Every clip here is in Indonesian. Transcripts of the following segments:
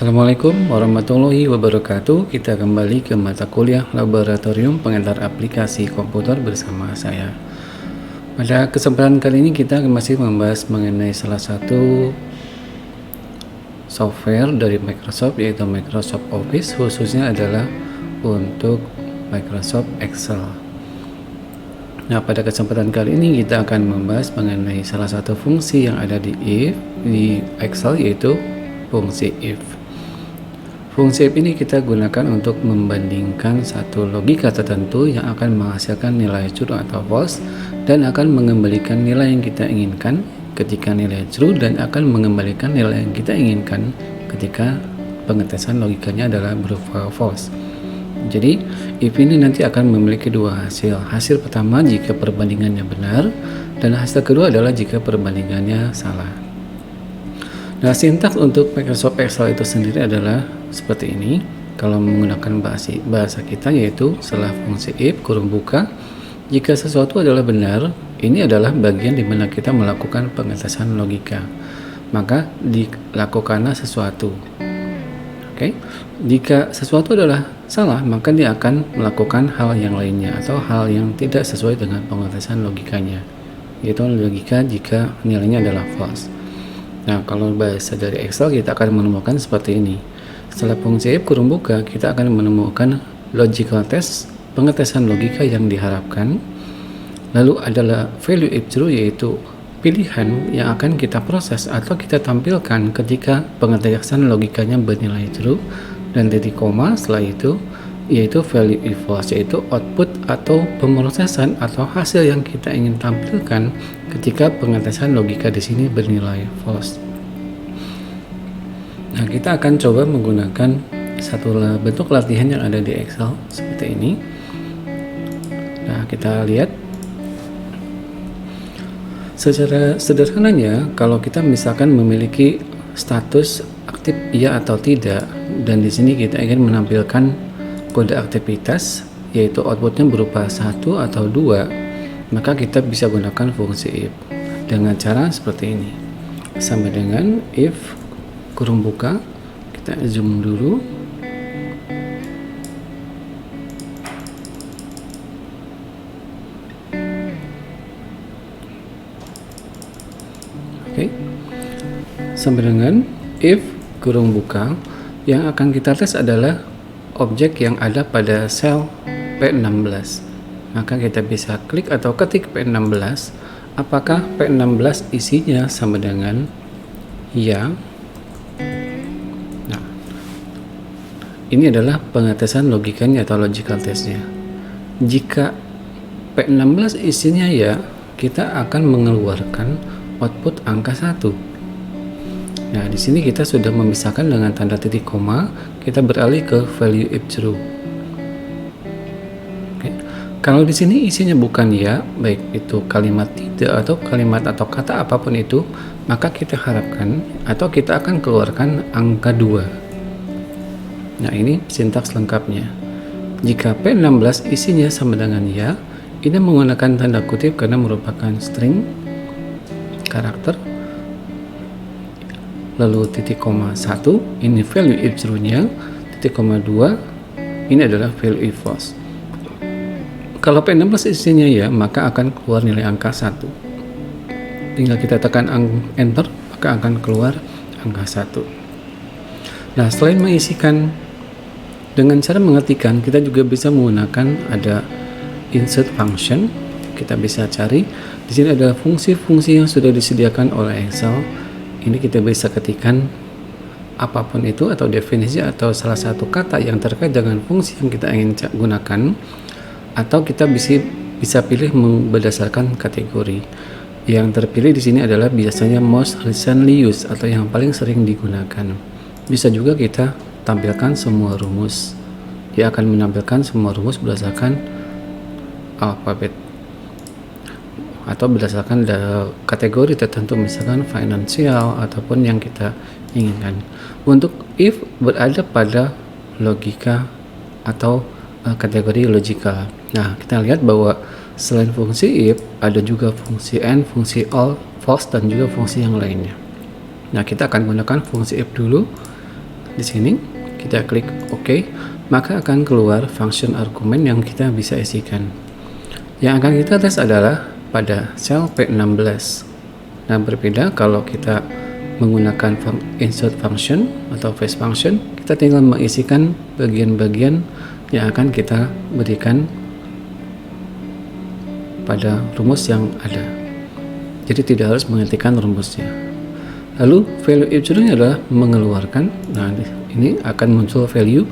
Assalamualaikum warahmatullahi wabarakatuh. Kita kembali ke mata kuliah Laboratorium Pengantar Aplikasi Komputer bersama saya. Pada kesempatan kali ini kita masih membahas mengenai salah satu software dari Microsoft, yaitu Microsoft Office, khususnya adalah untuk Microsoft Excel. Nah, pada kesempatan kali ini kita akan membahas mengenai salah satu fungsi yang ada di Excel, yaitu fungsi if. Fungsi if ini kita gunakan untuk membandingkan satu logika tertentu yang akan menghasilkan nilai true atau false dan akan mengembalikan nilai yang kita inginkan ketika nilai true dan akan mengembalikan nilai yang kita inginkan ketika pengetesan logikanya adalah berupa false. Jadi if ini nanti akan memiliki dua hasil. Hasil pertama jika perbandingannya benar dan hasil kedua adalah jika perbandingannya salah. Nah, sintaks untuk Microsoft Excel itu sendiri adalah seperti ini. Kalau menggunakan bahasa kita, yaitu setelah fungsi if kurung buka, jika sesuatu adalah benar, ini adalah bagian di mana kita melakukan pengetesan logika, maka dilakukanlah sesuatu. Oke. Jika sesuatu adalah salah, maka dia akan melakukan hal yang lainnya atau hal yang tidak sesuai dengan pengetesan logikanya, yaitu logika jika nilainya adalah false. Nah, kalau bahasa dari Excel kita akan menemukan seperti ini. Setelah fungsi if kurung buka, kita akan menemukan logical test, pengetesan logika yang diharapkan. Lalu adalah value if true, yaitu pilihan yang akan kita proses atau kita tampilkan ketika pengetesan logikanya bernilai true, dan titik koma setelah itu yaitu value if false, yaitu output atau pemrosesan atau hasil yang kita ingin tampilkan ketika pengetesan logika di sini bernilai false. Nah, kita akan coba menggunakan satu bentuk latihan yang ada di Excel seperti ini. Nah, kita lihat secara sederhananya, kalau kita misalkan memiliki status aktif iya atau tidak, dan di sini kita ingin menampilkan kode aktivitas, yaitu outputnya berupa 1 atau 2, maka kita bisa gunakan fungsi if dengan cara seperti ini, sama dengan if kurung buka. Kita zoom dulu. Oke. Sama dengan if kurung buka, yang akan kita tes adalah objek yang ada pada sel P16. Maka kita bisa klik atau ketik P16. Apakah P16 isinya sama dengan ya? Nah, ini adalah pengetesan logikanya atau logical testnya. Jika P16 isinya ya, kita akan mengeluarkan output angka 1. Nah, di sini kita sudah memisahkan dengan tanda titik koma, kita beralih ke value if true. Oke. Kalau di sini isinya bukan ya, baik itu kalimat tidak atau kalimat atau kata apapun itu, maka kita harapkan atau kita akan keluarkan angka 2. Nah, ini sintaks lengkapnya. Jika P16 isinya sama dengan ya, ini menggunakan tanda kutip karena merupakan string karakter. Lalu titik koma 1 ini value if true nya, titik koma 2 ini adalah value if false. Kalau P16 isinya ya, maka akan keluar nilai angka 1. Tinggal kita tekan enter, maka akan keluar angka 1. Nah, selain mengisikan dengan cara mengetikkan, kita juga bisa menggunakan ada insert function. Kita bisa cari di sini ada fungsi-fungsi yang sudah disediakan oleh Excel. Ini kita bisa ketikkan apapun itu atau definisi atau salah satu kata yang terkait dengan fungsi yang kita ingin gunakan, atau kita bisa pilih berdasarkan kategori. Yang terpilih di sini adalah biasanya most recently used atau yang paling sering digunakan. Bisa juga kita tampilkan semua rumus. Dia akan menampilkan semua rumus berdasarkan alfabet atau berdasarkan kategori tertentu, misalkan finansial ataupun yang kita inginkan. Untuk if berada pada logika atau kategori logical. Nah, kita lihat bahwa selain fungsi if ada juga fungsi and, fungsi all, false, dan juga fungsi yang lainnya. Nah, kita akan gunakan fungsi if dulu. di sini kita klik OK, maka akan keluar function argumen yang kita bisa isikan. Yang akan kita tes adalah pada sel P16. Nah, berbeda kalau kita menggunakan insert function atau face function, kita tinggal mengisikan bagian-bagian yang akan kita berikan pada rumus yang ada. Jadi tidak harus mengetikkan rumusnya. Lalu value if true adalah mengeluarkan. Nah, ini akan muncul value.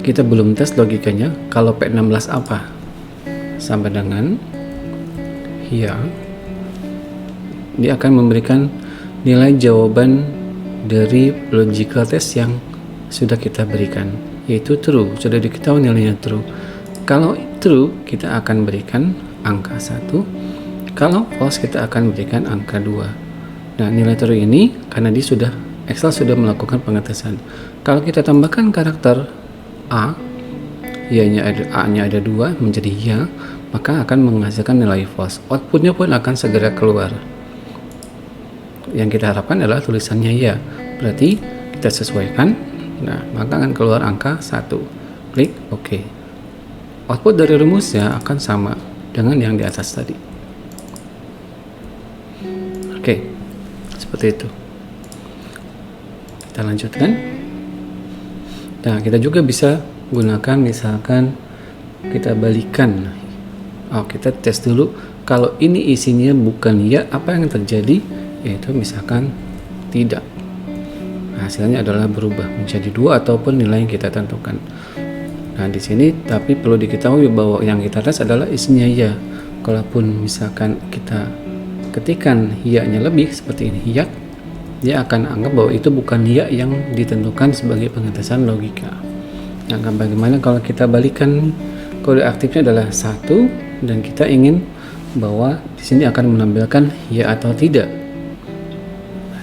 Kita belum tes logikanya. Kalau P16 apa? Sama dengan here. Dia akan memberikan nilai jawaban dari logical test yang sudah kita berikan, yaitu true. Sudah diketahui nilainya true. Kalau true, kita akan berikan angka 1. Kalau false, kita akan berikan angka 2. Nah, nilai true ini karena Excel sudah melakukan pengetesan. Kalau kita tambahkan karakter A, A-nya ada 2 menjadi ya, maka akan menghasilkan nilai false. Outputnya pun akan segera keluar. Yang kita harapkan adalah tulisannya ya. Berarti kita sesuaikan. Nah, maka akan keluar angka 1. Klik OK. Output dari rumusnya akan sama dengan yang di atas tadi. Oke, seperti itu. Kita lanjutkan. Nah, kita juga bisa gunakan, misalkan kita balikan. Kita tes dulu. Kalau ini isinya bukan ya, apa yang terjadi? Yaitu misalkan tidak. Hasilnya adalah berubah menjadi 2 ataupun nilai yang kita tentukan. Nah, di sini tapi perlu diketahui bahwa yang kita tes adalah isinya ya. Kalaupun misalkan kita ketikkan ya-nya lebih seperti ini ya, dia akan anggap bahwa itu bukan ya yang ditentukan sebagai pengetesan logika. Nah, bagaimana kalau kita balikan kode aktifnya adalah 1 dan kita ingin bahwa di sini akan menampilkan ya atau tidak.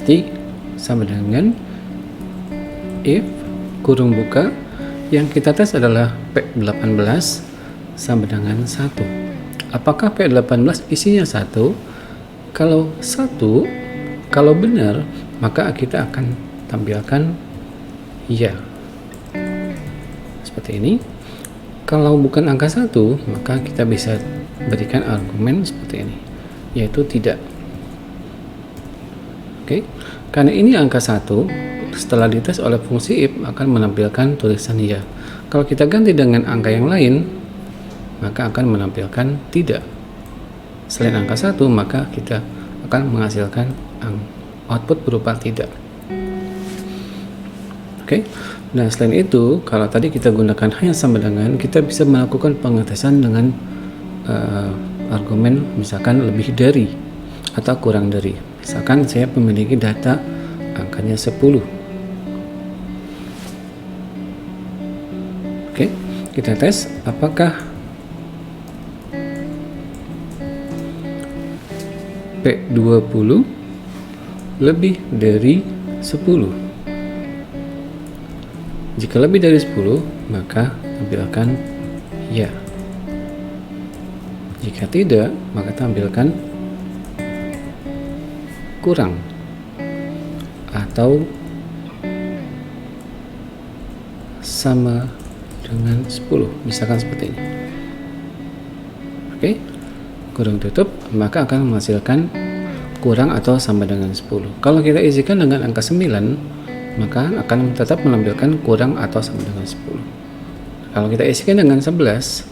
Berarti sama dengan if kurung buka, yang kita tes adalah P18 sama dengan 1. Apakah P18 isinya 1? Kalau 1, kalau benar, maka kita akan tampilkan ya. Seperti ini. Kalau bukan angka 1, maka kita bisa berikan argumen seperti ini, yaitu tidak. Oke. Karena ini angka 1, setelah dites oleh fungsi if akan menampilkan tulisan ya. Kalau kita ganti dengan angka yang lain, maka akan menampilkan tidak. Selain angka 1, maka kita akan menghasilkan output berupa tidak. Oke. Nah, selain itu, kalau tadi kita gunakan hanya sama dengan, kita bisa melakukan pengetesan dengan argumen misalkan lebih dari atau kurang dari. Misalkan saya memiliki data angkanya 10. Oke, kita tes apakah P20 lebih dari 10. Jika lebih dari 10, maka tampilkan ya. Jika tidak, maka tampilkan kurang atau sama dengan 10, misalkan seperti ini. Oke, kurung tutup, maka akan menghasilkan kurang atau sama dengan 10. Kalau kita isikan dengan angka 9, maka akan tetap menampilkan kurang atau sama dengan 10. Kalau kita isikan dengan 11,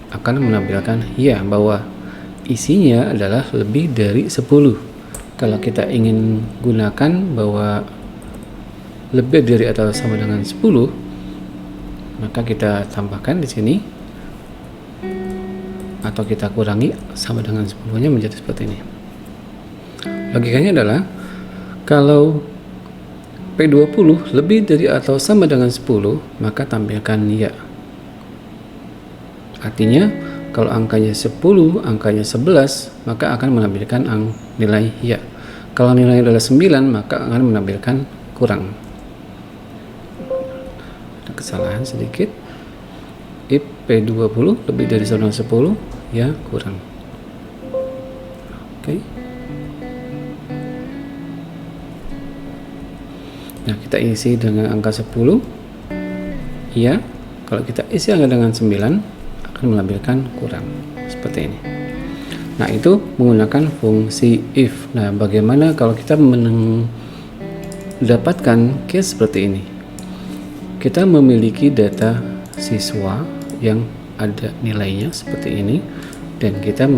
akan menampilkan ya, bahwa isinya adalah lebih dari 10. Kalau kita ingin gunakan bahwa lebih dari atau sama dengan 10, maka kita tambahkan di sini atau kita kurangi sama dengan 10-nya menjadi seperti ini. Logikanya adalah kalau P20 lebih dari atau sama dengan 10, maka tampilkan ya. Artinya kalau angkanya 10, angkanya 11, maka akan menampilkan nilai ya. Kalau nilainya adalah 9, maka akan menampilkan kurang. Ada kesalahan sedikit. If P20 lebih dari sama dengan 10, ya kurang. Oke. Nah, kita isi dengan angka 10. Iya. Kalau kita isi angka dengan 9 akan menampilkan kurang seperti ini. Nah, itu menggunakan fungsi if. Nah, bagaimana kalau kita mendapatkan case seperti ini? Kita memiliki data siswa yang ada nilainya seperti ini, dan kita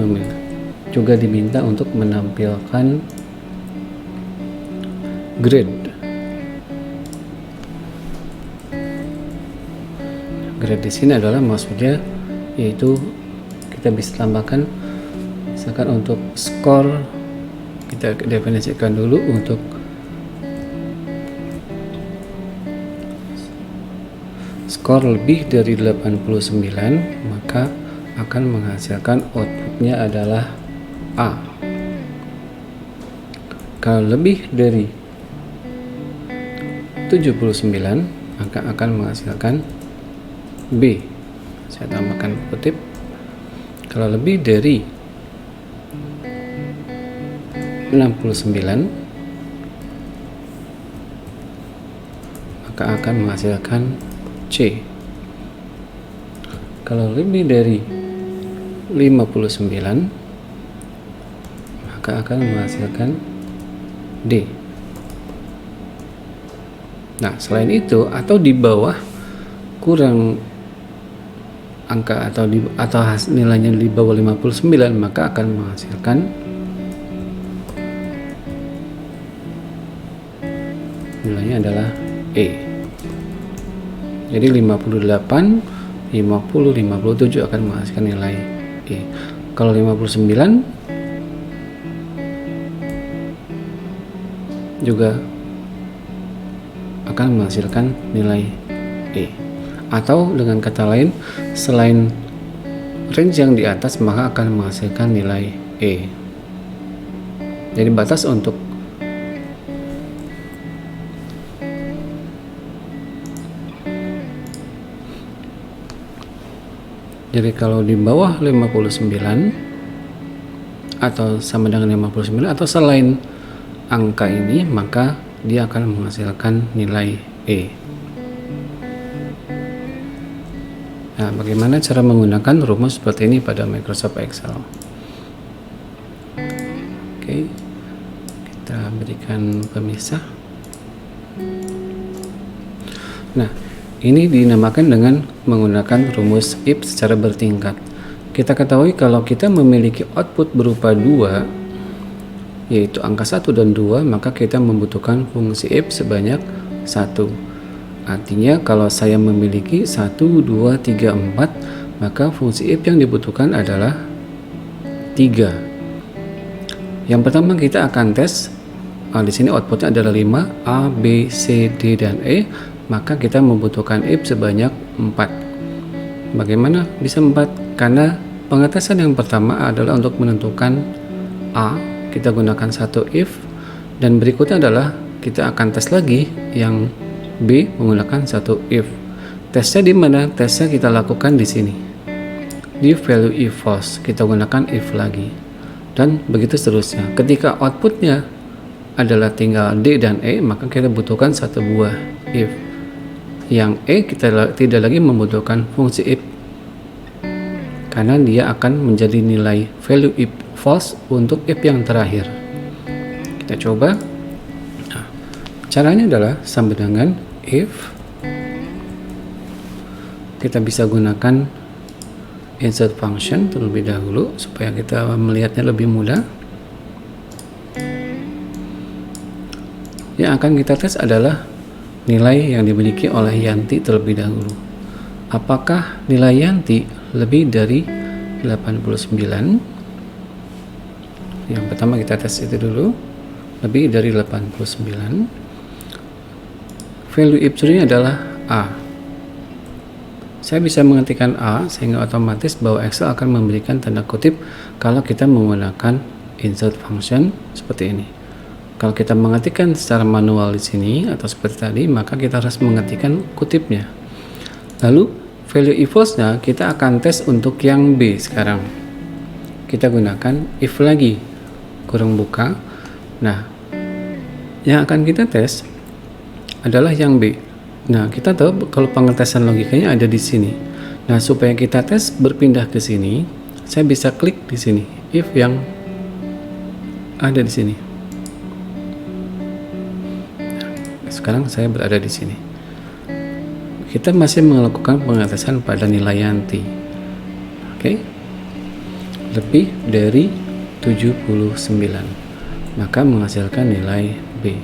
juga diminta untuk menampilkan grade. Grade di sini adalah maksudnya yaitu kita bisa tambahkan misalkan untuk skor, kita definisikan dulu untuk skor lebih dari 89, maka akan menghasilkan outputnya adalah A. Kalau lebih dari 79, maka akan menghasilkan B. Saya tambahkan kutip. Kalau lebih dari 69, maka akan menghasilkan C. Kalau lebih dari 59, maka akan menghasilkan D. Nah, selain itu atau di bawah kurang angka atau nilainya di bawah 59, maka akan menghasilkan nilainya adalah E. Jadi 58, 50, 57 akan menghasilkan nilai E. Kalau 59 juga akan menghasilkan nilai E. Atau dengan kata lain, selain range yang di atas maka akan menghasilkan nilai E. Jadi batas untuk kalau di bawah 59 atau sama dengan 59 atau selain angka ini, maka dia akan menghasilkan nilai E. Nah, bagaimana cara menggunakan rumus seperti ini pada Microsoft Excel? Oke, kita berikan pemisah. Nah, ini dinamakan dengan menggunakan rumus if secara bertingkat. Kita ketahui kalau kita memiliki output berupa 2, yaitu angka 1 dan 2, maka kita membutuhkan fungsi if sebanyak 1. Artinya kalau saya memiliki 1, 2, 3, 4, maka fungsi if yang dibutuhkan adalah 3. Yang pertama kita akan tes. Di sini outputnya adalah 5, A, B, C, D, dan E. Maka kita membutuhkan if sebanyak 4. Bagaimana bisa 4? Karena pengetesan yang pertama adalah untuk menentukan A, kita gunakan satu if, dan berikutnya adalah kita akan tes lagi yang B menggunakan satu if. Tesnya di mana? Tesnya kita lakukan di sini. Di value if false, kita gunakan if lagi. Dan begitu seterusnya. Ketika outputnya adalah tinggal D dan E, maka kita butuhkan satu buah if. Yang E kita tidak lagi membutuhkan fungsi if, karena dia akan menjadi nilai value if false untuk if yang terakhir. Kita coba. Nah, caranya adalah sama dengan if. Kita bisa gunakan insert function terlebih dahulu supaya kita melihatnya lebih mudah. Yang akan kita tes adalah nilai yang dimiliki oleh Yanti terlebih dahulu. Apakah nilai Yanti lebih dari 89? Yang pertama kita tes itu dulu. Lebih dari 89. Value if true adalah A. Saya bisa mengetikkan A sehingga otomatis bahwa Excel akan memberikan tanda kutip kalau kita menggunakan insert function seperti ini. Kalau kita mengetikkan secara manual di sini atau seperti tadi, maka kita harus mengetikkan kutipnya. Lalu value if false-nya kita akan tes untuk yang B sekarang. Kita gunakan if lagi, kurung buka. Nah, yang akan kita tes adalah yang B. Nah, kita tahu kalau pengetesan logikanya ada di sini. Nah, supaya kita tes berpindah ke sini, saya bisa klik di sini, if yang ada di sini. Sekarang saya berada di sini. Kita masih melakukan pengetesan pada nilai yang T. Oke. Lebih dari 79. Maka menghasilkan nilai B.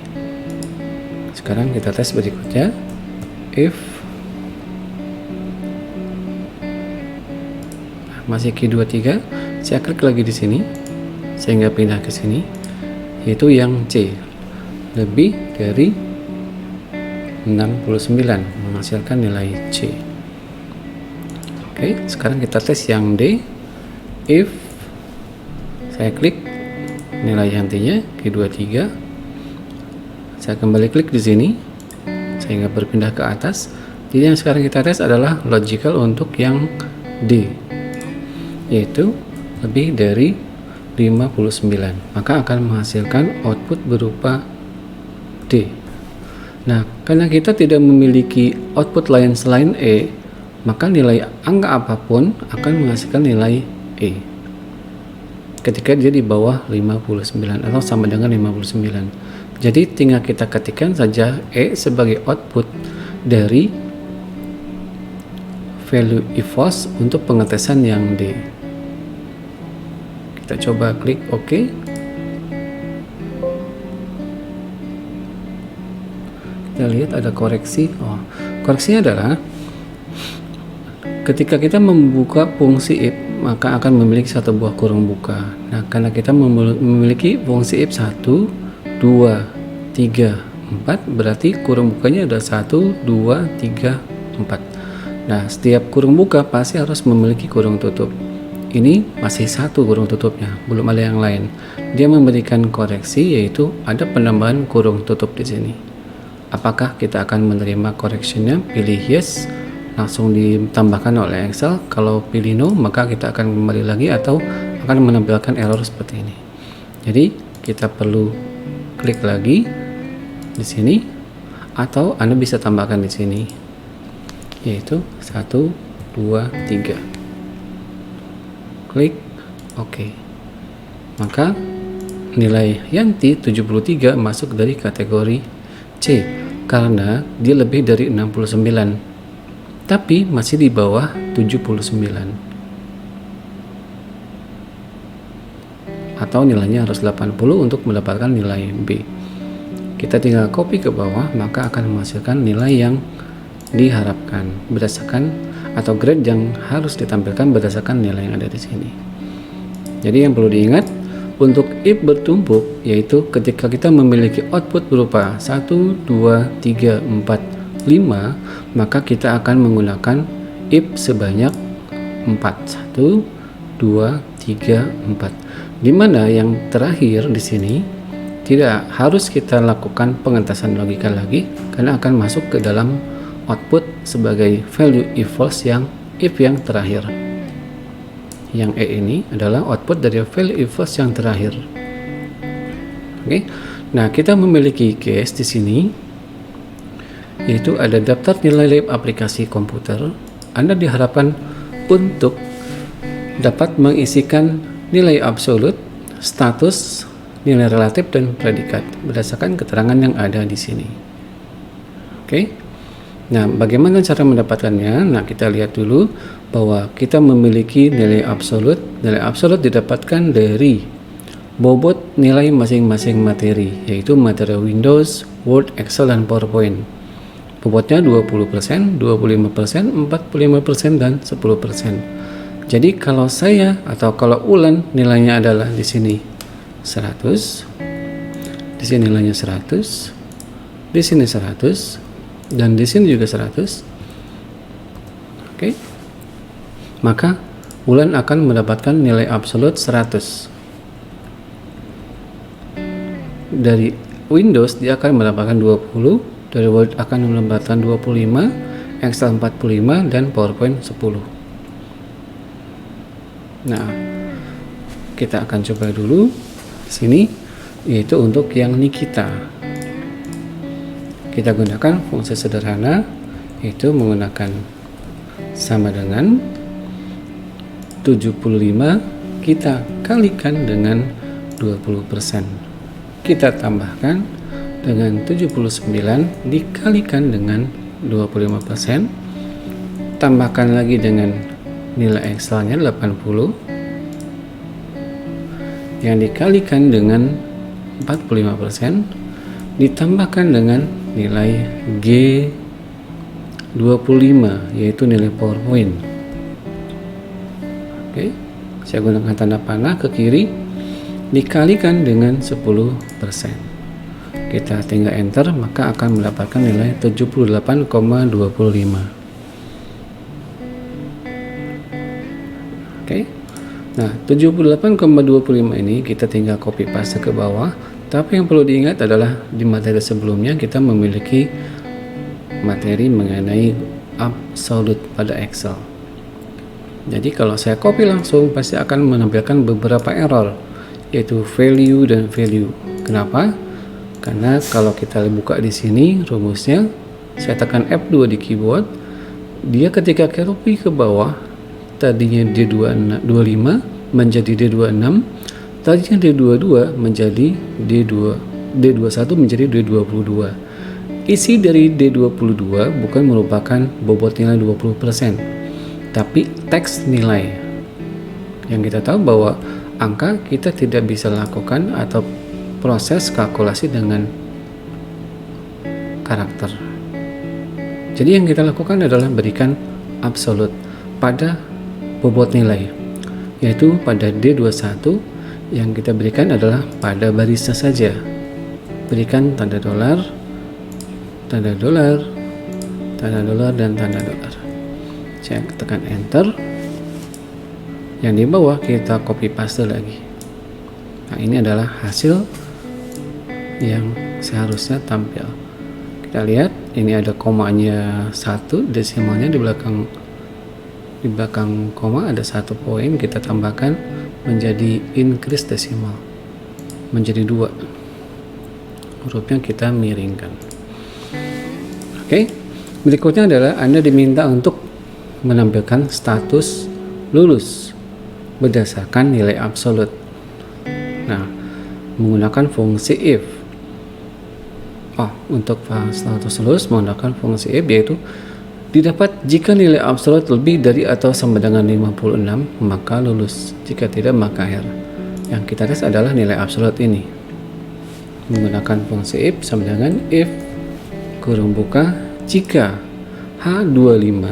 Sekarang kita tes berikutnya, if masih Q23, saya klik lagi di sini sehingga pindah ke sini, yaitu yang C, lebih dari 69, menghasilkan nilai C. Oke, sekarang kita tes yang D, if saya klik nilai hentinya Q23, saya kembali klik di sini sehingga berpindah ke atas. Jadi yang sekarang kita tes adalah logical untuk yang D, yaitu lebih dari 59, maka akan menghasilkan output berupa D. Nah, karena kita tidak memiliki output lain selain E, maka nilai angka apapun akan menghasilkan nilai E ketika dia di bawah 59 atau sama dengan 59. Jadi tinggal kita ketikkan saja E sebagai output dari value eVoS untuk pengetesan yang D. Kita coba klik OK. Kita lihat ada koreksi. Koreksinya adalah ketika kita membuka fungsi if, maka akan memiliki satu buah kurung buka. Nah, karena kita memiliki fungsi if 1, 2, 3, 4, berarti kurung bukanya ada 1, 2, 3, 4. Nah, setiap kurung buka pasti harus memiliki kurung tutup. Ini masih satu kurung tutupnya, belum ada yang lain. Dia memberikan koreksi, yaitu ada penambahan kurung tutup di sini. Apakah kita akan menerima correctionnya? Pilih yes, langsung ditambahkan oleh Excel. Kalau pilih no, maka kita akan kembali lagi atau akan menampilkan error seperti ini. Jadi kita perlu klik lagi di sini, atau Anda bisa tambahkan di sini, yaitu 1, 2, 3. Klik OK. Maka nilai Yanti 73 masuk dari kategori C karena dia lebih dari 69, tapi masih di bawah 79. Atau nilainya harus 80 untuk mendapatkan nilai B. Kita tinggal copy ke bawah, maka akan menghasilkan nilai yang diharapkan berdasarkan atau grade yang harus ditampilkan berdasarkan nilai yang ada di sini. Jadi yang perlu diingat untuk if bertumpuk, yaitu ketika kita memiliki output berupa 1, 2, 3, 4, 5, maka kita akan menggunakan if sebanyak 4. 1, 2, 3, 4. Di mana yang terakhir di sini tidak harus kita lakukan pengentasan logika lagi, karena akan masuk ke dalam output sebagai value eVoS yang if yang terakhir. Yang E ini adalah output dari value eVoS yang terakhir. Oke. Nah, kita memiliki case di sini, yaitu ada daftar nilai lab aplikasi komputer. Anda diharapkan untuk dapat mengisikan nilai absolut, status, nilai relatif, dan predikat berdasarkan keterangan yang ada di sini. Oke. Nah, bagaimana cara mendapatkannya? Nah, kita lihat dulu bahwa kita memiliki nilai absolut. Nilai absolut didapatkan dari bobot nilai masing-masing materi, yaitu materi Windows, Word, Excel, dan PowerPoint. Bobotnya 20%, 25%, 45%, dan 10%. Jadi kalau saya atau kalau Ulan nilainya adalah di sini 100, di sini nilainya 100, di sini 100, dan di sini juga 100. Oke. Maka Ulan akan mendapatkan nilai absolut 100. Dari Windows dia akan mendapatkan 20, dari Word akan mendapatkan 25, Excel 45, dan PowerPoint 10. Nah, kita akan coba dulu di sini, yaitu untuk yang Nikita. kita gunakan fungsi sederhana, yaitu menggunakan sama dengan 75 kita kalikan dengan 20%. Kita tambahkan dengan 79 dikalikan dengan 25%. Tambahkan lagi dengan nilai Excelnya 80 yang dikalikan dengan 45%, ditambahkan dengan nilai G25 yaitu nilai PowerPoint. Oke, saya gunakan tanda panah ke kiri, dikalikan dengan 10%. Kita tinggal enter, maka akan mendapatkan nilai 78,25. Oke. Nah, 78,25 ini kita tinggal copy paste ke bawah. Tapi yang perlu diingat adalah di materi sebelumnya kita memiliki materi mengenai absolute pada Excel. Jadi kalau saya copy langsung pasti akan menampilkan beberapa error, yaitu value dan value. Kenapa? Karena kalau kita buka di sini rumusnya, saya tekan F2 di keyboard, dia ketika copy ke bawah tadinya D25 menjadi D26, tadinya D22 menjadi D21 menjadi D22. Isi dari D22 bukan merupakan bobot nilai 20%, tapi teks nilai. Yang kita tahu bahwa angka kita tidak bisa lakukan atau proses kalkulasi dengan karakter. Jadi yang kita lakukan adalah berikan absolute pada bobot nilai, yaitu pada D21 yang kita berikan adalah pada barisnya saja. Berikan tanda dolar, tanda dolar, tanda dolar, dan tanda dolar. Saya tekan enter. Yang di bawah kita copy paste lagi. Nah, ini adalah hasil yang seharusnya tampil. Kita lihat, ini ada komanya 1, desimalnya di belakang koma ada 1 poin, kita tambahkan menjadi increase desimal menjadi 2, hurufnya kita miringkan. Oke, berikutnya adalah Anda diminta untuk menampilkan status lulus berdasarkan nilai absolut. Nah, menggunakan fungsi if. Untuk status lulus menggunakan fungsi if, yaitu didapat jika nilai absolut lebih dari atau sama dengan 56, maka lulus. Jika tidak, maka error. Yang kita tes adalah nilai absolut ini. Menggunakan fungsi if sama dengan if kurung buka jika H25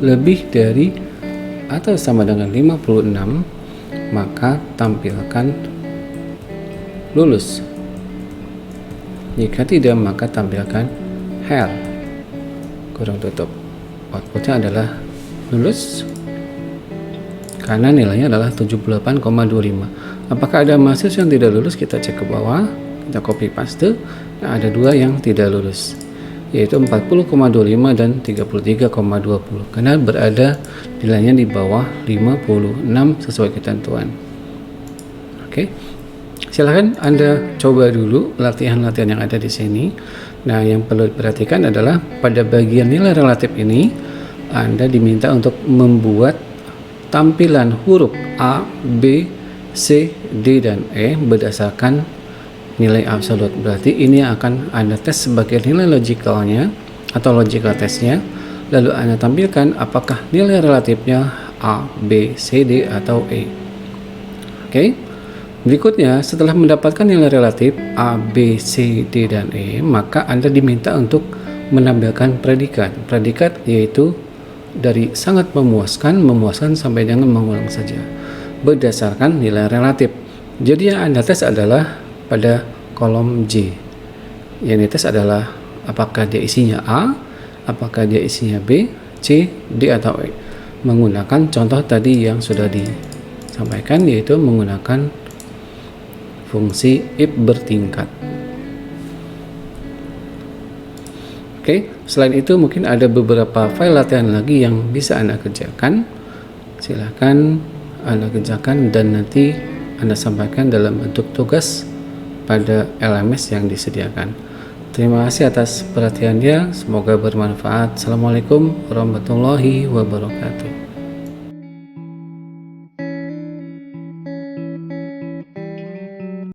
lebih dari atau sama dengan 56, maka tampilkan lulus. Jika tidak, maka tampilkan error kurung tutup. Outputnya adalah lulus karena nilainya adalah 78,25. Apakah ada mahasiswa yang tidak lulus? Kita cek ke bawah, kita copy paste. Nah, ada 2 yang tidak lulus, yaitu 40,25 dan 33,20 karena berada nilainya di bawah 56 sesuai ketentuan. Oke. Silahkan Anda coba dulu latihan-latihan yang ada di sini. Nah, yang perlu diperhatikan adalah pada bagian nilai relatif ini Anda diminta untuk membuat tampilan huruf A, B, C, D, dan E berdasarkan nilai absolut. Berarti ini akan Anda tes sebagai nilai logicalnya atau logical testnya. Lalu Anda tampilkan apakah nilai relatifnya A, B, C, D, atau E. Oke. Berikutnya, setelah mendapatkan nilai relatif A, B, C, D, dan E, maka Anda diminta untuk menampilkan predikat. Predikat yaitu dari sangat memuaskan sampai dengan mengulang saja, berdasarkan nilai relatif. Jadi yang Anda tes adalah pada kolom J. Yang dites adalah apakah dia isinya A, apakah dia isinya B, C, D, atau E. Menggunakan contoh tadi yang sudah disampaikan, yaitu menggunakan fungsi if bertingkat. Oke, selain itu mungkin ada beberapa file latihan lagi yang bisa Anda kerjakan. Silahkan Anda kerjakan dan nanti Anda sampaikan dalam bentuk tugas pada LMS yang disediakan. Terima kasih atas perhatiannya, semoga bermanfaat. Assalamualaikum warahmatullahi wabarakatuh.